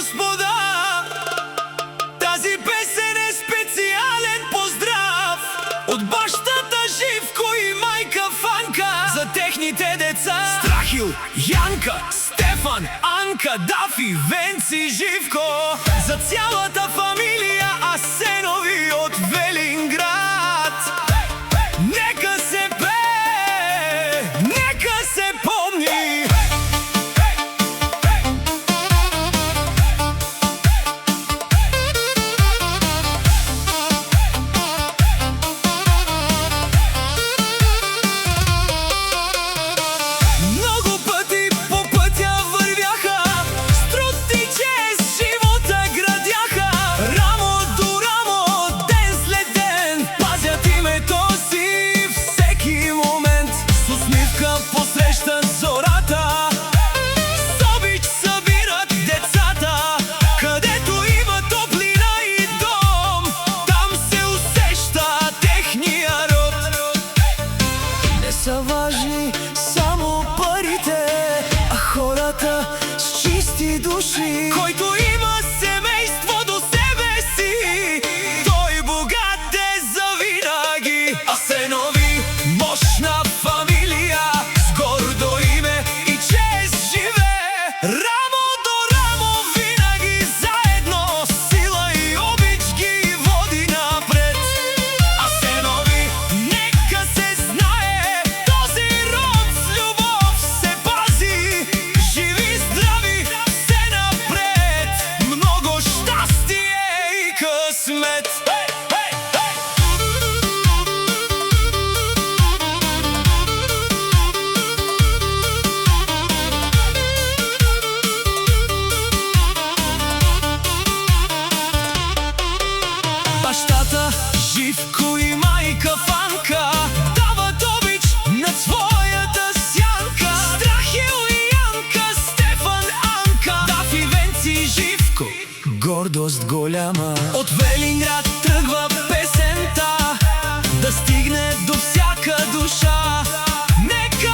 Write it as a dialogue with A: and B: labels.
A: господа, тази песен е специален поздрав от бащата Живко и майка Фанка за техните деца Страхил, Янка, Стефан, Анка, Дафи, Венци, Живко, за цялата фамилия Асенови от Велинград. Нека се пее, нека се помни. Много пъти по пътя вървяха, с труд и чест живота градяха. Рамо до рамо, ден след ден, пазят името си всеки момент. С усмивка посрещат зората, с обич събират децата. Където има топлина и дом, там се усеща техния род. Не са важни само парите, а хората с чисти души. Който има семейство до себе си, той богат е завинаги. Асенови, мощна фамилия, с гордо име и чест живее. Рамо до рамо винаги заедно, сила и обич ги води напред. Асенови, нека се знае, този род с любов се пази. Живи, здрави, все напред, много щастие и късмет. Бащата Живко и майка Фанка дават обич на своята сянка. Страхил и Янка, Стефан, Анка, Дафи, Венци, Живко, гордост голяма. От Велинград тръгва песента, да стигне до всяка душа. Нека